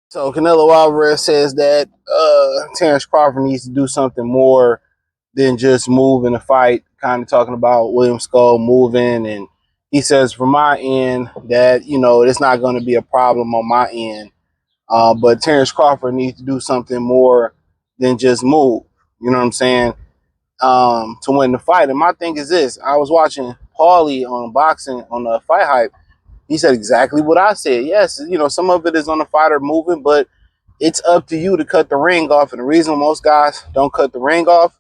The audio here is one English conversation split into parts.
So Canelo Alvarez says that Terence Crawford needs to do something more than just move in the fight, kind of talking about William Skull moving. And he says, from my end, that, you know, it's not going to be a problem on my end. But Terence Crawford needs to do something more than just move. You know what I'm saying? To win the fight. And my thing is this. I was watching Paulie on boxing on the Fight Hype. He said exactly what I said. Yes, you know, some of it is on the fighter moving, but it's up to you to cut the ring off. And the reason most guys don't cut the ring off,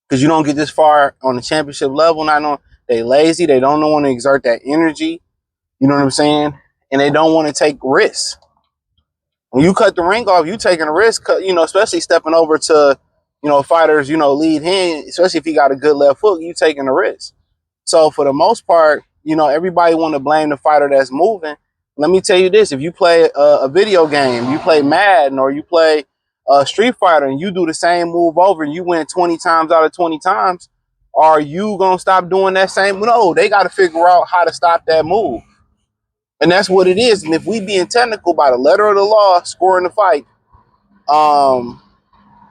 because you don't get this far on the championship level. Not on, they lazy. They don't want to exert that energy. You know what I'm saying? And they don't want to take risks. When you cut the ring off, you taking a risk, you know, especially stepping over to, you know, fighters, you know, lead hand, especially if he got a good left hook, you taking a risk. So for the most part, you know, everybody want to blame the fighter that's moving. Let me tell you this. If you play a video game, you play Madden or you play Street Fighter and you do the same move over and you win 20 times out of 20 times, are you going to stop doing that same? No, they got to figure out how to stop that move. And that's what it is. And if we being technical by the letter of the law, scoring the fight,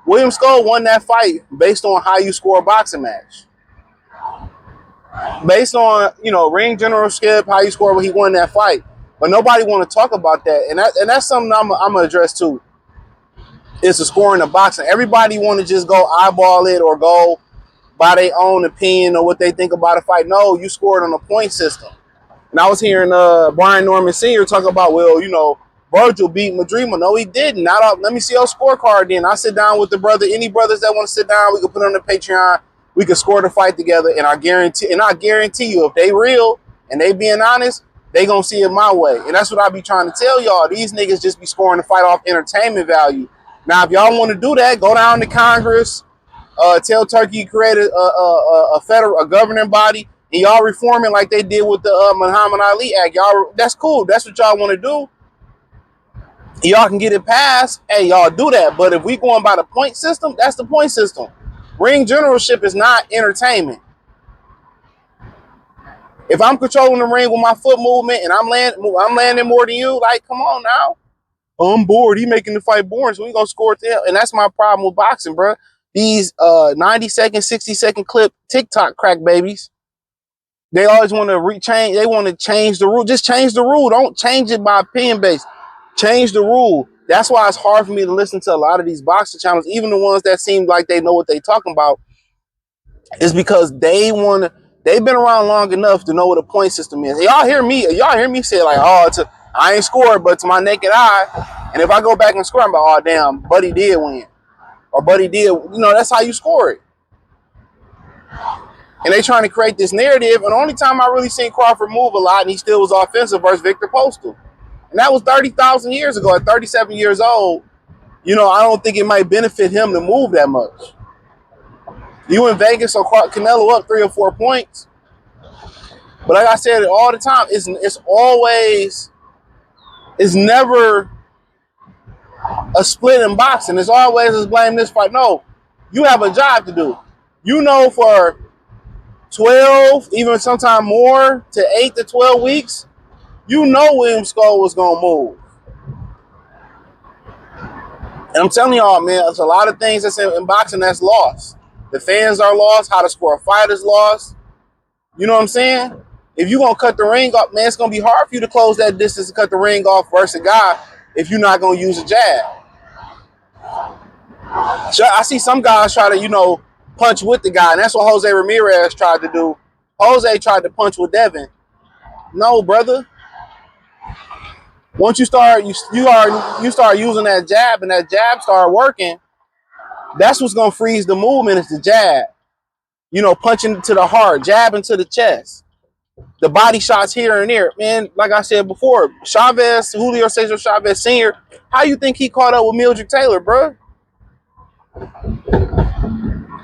William Skull won that fight based on how you score a boxing match. Based on, you know, ring generalship, how you score, he won that fight. But nobody want to talk about that. And that's something I'm going to address too. It's the scoring of boxing. Everybody want to just go eyeball it or go by their own opinion or what they think about a fight. No, you scored on a point system. And I was hearing Brian Norman Sr. talk about, well, you know, Virgil beat Madrima. No, he didn't. Not all, let me see your scorecard then. I sit down with the brother. Any brothers that want to sit down, we can put on the Patreon. We can score the fight together. And I guarantee you, if they real and they being honest, they gonna see it my way. And that's what I be trying to tell y'all. These niggas just be scoring the fight off entertainment value. Now, if y'all want to do that, go down to Congress. Tell Turkey create a federal, a governing body, and y'all reform it like they did with the Muhammad Ali Act. Y'all, that's cool. That's what y'all want to do. Y'all can get it passed. Hey, y'all do that. But if we going by the point system, that's the point system. Ring generalship is not entertainment. If I'm controlling the ring with my foot movement and I'm landing more than you, like, come on now. I'm bored. He making the fight boring, so we gonna score it to hell. And that's my problem with boxing, bro. These 90-second, 60-second clip TikTok crack babies. They always want to change. They want to change the rule. Just change the rule. Don't change it by opinion based. Change the rule. That's why it's hard for me to listen to a lot of these boxing channels, even the ones that seem like they know what they talking about. Is because they want to. They've been around long enough to know what a point system is. Y'all hear me? Y'all hear me say like, oh, I ain't scored, but to my naked eye, and if I go back and score, I'm like, oh damn, Buddy did win, or Buddy did. You know, that's how you score it. And they trying to create this narrative. And the only time I really seen Crawford move a lot, and he still was offensive, versus Victor Postal, and that was 30,000 years ago. At 37 years old, you know, I don't think it might benefit him to move that much. You in Vegas, so Canelo up 3 or 4 points. But like I said all the time, it's never a split in boxing. It's always just blame this fight. No, you have a job to do. You know, for 12, even sometime more, to 8 to 12 weeks, you know William Skull was going to move. And I'm telling y'all, man, there's a lot of things that's in boxing that's lost. The fans are lost. How to score a fight is lost. You know what I'm saying? If you're going to cut the ring off, man, it's going to be hard for you to close that distance and cut the ring off versus a guy if you're not going to use a jab. So I see some guys try to, you know, punch with the guy, and that's what Jose Ramirez tried to do. Jose tried to punch with Devin. No, brother. Once you start using that jab, and that jab start working, that's what's going to freeze the movement is the jab. You know, punching to the heart, jabbing to the chest. The body shots here and there. Man, like I said before, Julio Cesar Chavez Sr., how you think he caught up with Mildred Taylor, bro?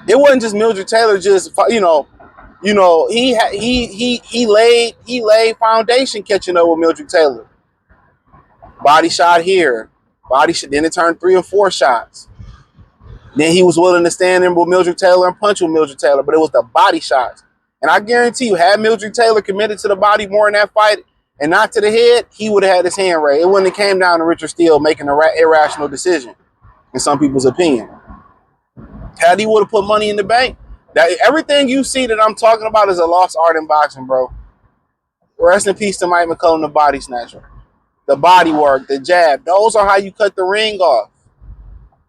It wasn't just Mildred Taylor, just, you know, he laid foundation catching up with Mildred Taylor. Body shot here. Then it turned 3 or 4 shots. Then he was willing to stand in with Mildred Taylor and punch with Mildred Taylor, but it was the body shots. And I guarantee you, had Mildred Taylor committed to the body more in that fight and not to the head, he would have had his hand raised. It wouldn't have came down to Richard Steele making an irrational decision, in some people's opinion. Had he would have put money in the bank, that everything you see that I'm talking about is a lost art in boxing, bro. Rest in peace to Mike McCollum, the body snatcher. The body work, the jab. Those are how you cut the ring off.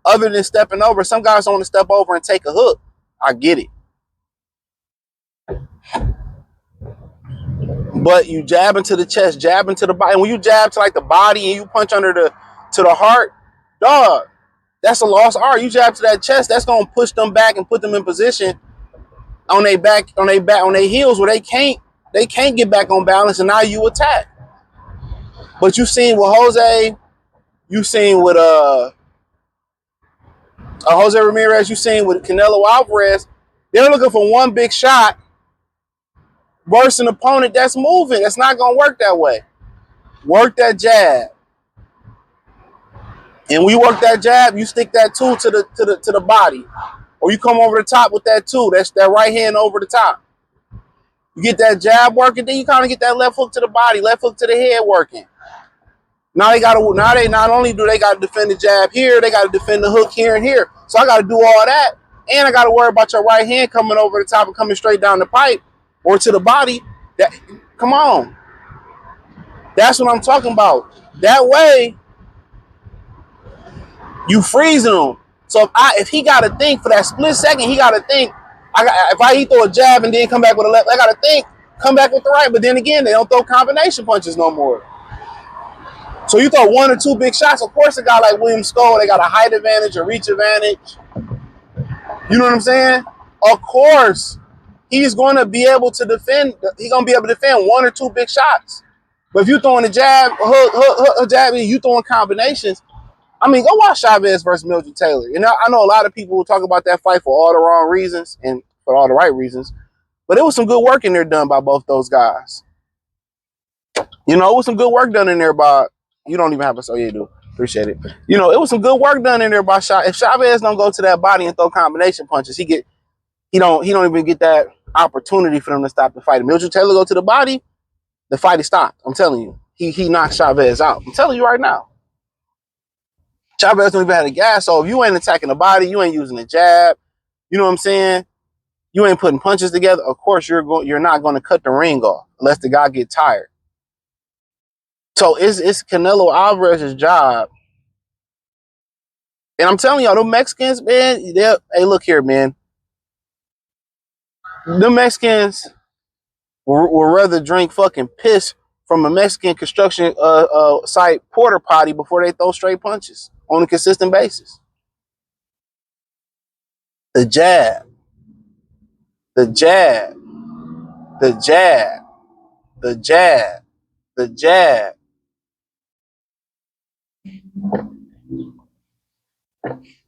Other than stepping over, some guys don't want to step over and take a hook. I get it. But you jab into the chest, jab into the body. And when you jab to like the body and you punch under to the heart, dog, that's a lost art. You jab to that chest, that's gonna push them back and put them in position on their back, on their heels where they can't get back on balance, and now you attack. But you seen with Jose, you seen with Jose Ramirez, you seen with Canelo Alvarez, they're looking for one big shot versus an opponent that's moving. That's not gonna work that way. Work that jab. And when you work that jab, you stick that tool to the body. Or you come over the top with that tool. That's that right hand over the top. You get that jab working, then you kind of get that left hook to the body, left hook to the head working. Now they not only do they gotta defend the jab here, they gotta defend the hook here and here. So I gotta do all that. And I gotta worry about your right hand coming over the top and coming straight down the pipe or to the body. That come on. That's what I'm talking about. That way, you freezing him. So if he got to think for that split second, he got to think. He throw a jab and then come back with a left, I got to think, come back with the right. But then again, they don't throw combination punches no more. So you throw one or two big shots. Of course, a guy like William Scola, they got a height advantage, a reach advantage. You know what I'm saying? Of course, he's going to be able to defend. He's going to be able to defend one or two big shots. But if you're throwing a jab, hook, jab, and you throwing combinations, I mean, go watch Chavez versus Mildred Taylor. You know, I know a lot of people will talk about that fight for all the wrong reasons and for all the right reasons, but it was some good work in there done by both those guys. You know, it was some good work done in there by, you don't even have a, so yeah, you do. Appreciate it. You know, it was some good work done in there by Chavez. If Chavez don't go to that body and throw combination punches, he don't even get that opportunity for them to stop the fight. If Mildred Taylor go to the body, the fight is stopped. I'm telling you. He knocked Chavez out. I'm telling you right now. Chavez don't even have the gas, so if you ain't attacking the body, you ain't using the jab, you know what I'm saying? You ain't putting punches together. Of course, you're not going to cut the ring off unless the guy get tired. So it's Canelo Alvarez's job. And I'm telling y'all, the Mexicans, man, hey, look here, man. The Mexicans will rather drink fucking piss from a Mexican construction site porta potty before they throw straight punches on a consistent basis. The jab, the jab, the jab, the jab, the jab.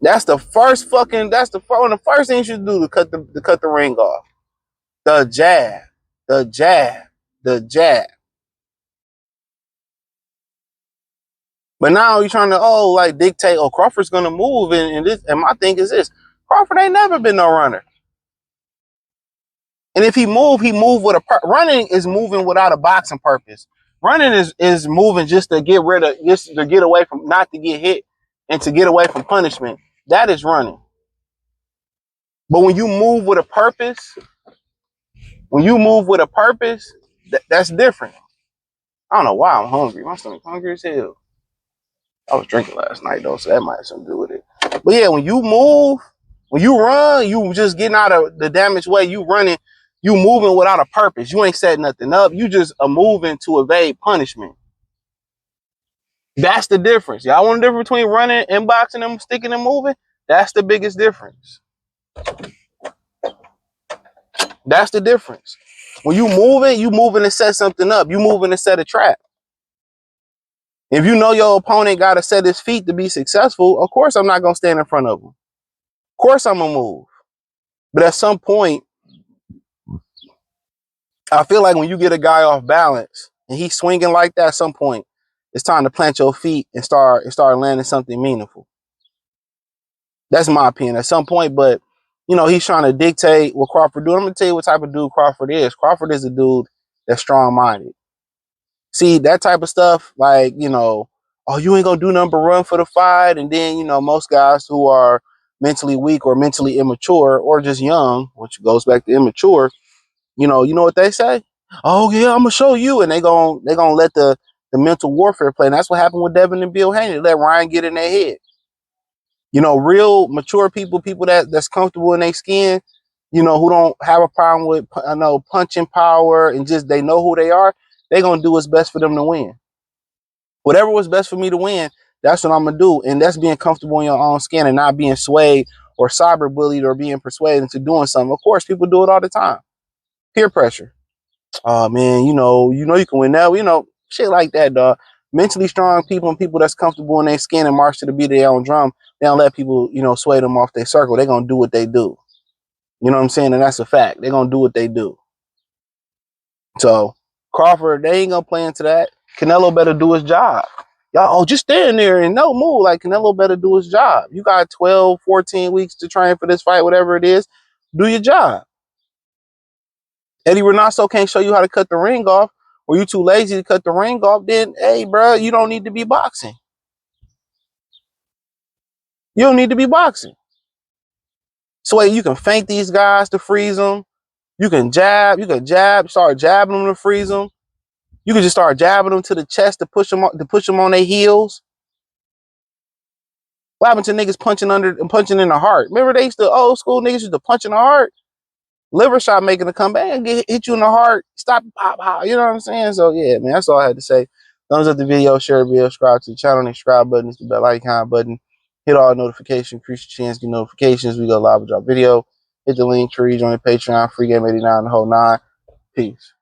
That's the first fucking. That's one of the first things you do to cut the ring off. The jab, the jab, the jab. But now you're trying to dictate. Oh, Crawford's gonna move, and this. And my thing is this: Crawford ain't never been no runner. And if he move with a running is moving without a boxing purpose. Running is moving just to get away from, not to get hit and to get away from punishment. That is running. But when you move with a purpose, that's different. I don't know why I'm hungry. My stomach's hungry as hell. I was drinking last night though, so that might have something to do with it. But yeah, when you move, when you run, you just getting out of the damaged way. You running, you moving without a purpose. You ain't setting nothing up. You just are moving to evade punishment. That's the difference. Y'all want the difference between running and boxing and sticking and moving? That's the biggest difference. That's the difference. When you moving to set something up. You moving to set a trap. If you know your opponent got to set his feet to be successful, of course I'm not going to stand in front of him. Of course I'm going to move. But at some point, I feel like when you get a guy off balance and he's swinging like that, at some point, it's time to plant your feet and start landing something meaningful. That's my opinion at some point, but you know, he's trying to dictate what Crawford do. I'm gonna tell you what type of dude Crawford is. Crawford is a dude that's strong-minded. See, that type of stuff, like, you know, oh, you ain't gonna do nothing but run for the fight. And then, you know, most guys who are mentally weak or mentally immature or just young, which goes back to immature, you know what they say? Oh yeah, I'm gonna show you. And they gonna let the mental warfare play. And that's what happened with Devin and Bill Haney. They let Ryan get in their head. You know, real mature people, people that's comfortable in their skin, you know, who don't have a problem with, I know, punching power and just they know who they are, they gonna do what's best for them to win. Whatever was best for me to win, that's what I'm gonna do. And that's being comfortable in your own skin and not being swayed or cyberbullied or being persuaded into doing something. Of course, people do it all the time. Peer pressure. Oh man, you can win now. You know, shit like that, dog. Mentally strong people and people that's comfortable in their skin and march to the beat of their own drum, they don't let people, you know, sway them off their circle. They're gonna do what they do. You know what I'm saying? And that's a fact. They're gonna do what they do. So Crawford, they ain't gonna play into that. Canelo better do his job. Y'all, oh, just stand there and no move. Like, Canelo better do his job. You got 12, 14 weeks to train for this fight, whatever it is. Do your job. Eddie Renasso can't show you how to cut the ring off, or you too lazy to cut the ring off, then, hey, bro, you don't need to be boxing. You don't need to be boxing. So you can feint these guys to freeze them. You can jab, start jabbing them to freeze them. You can just start jabbing them to the chest to push them on their heels. What happened to niggas punching in the heart? Remember they used to, old school niggas used to punch in the heart? Liver shot making a comeback and hit you in the heart. Stop, pop, pop. You know what I'm saying? So yeah, man, that's all I had to say. Thumbs up the video, share the video, subscribe to the channel. And the subscribe button is the bell icon button. Hit all notifications, increase your chance, get notifications. We go live with our video. Hit the link tree, join the Patreon, free game 89, the whole nine. Peace.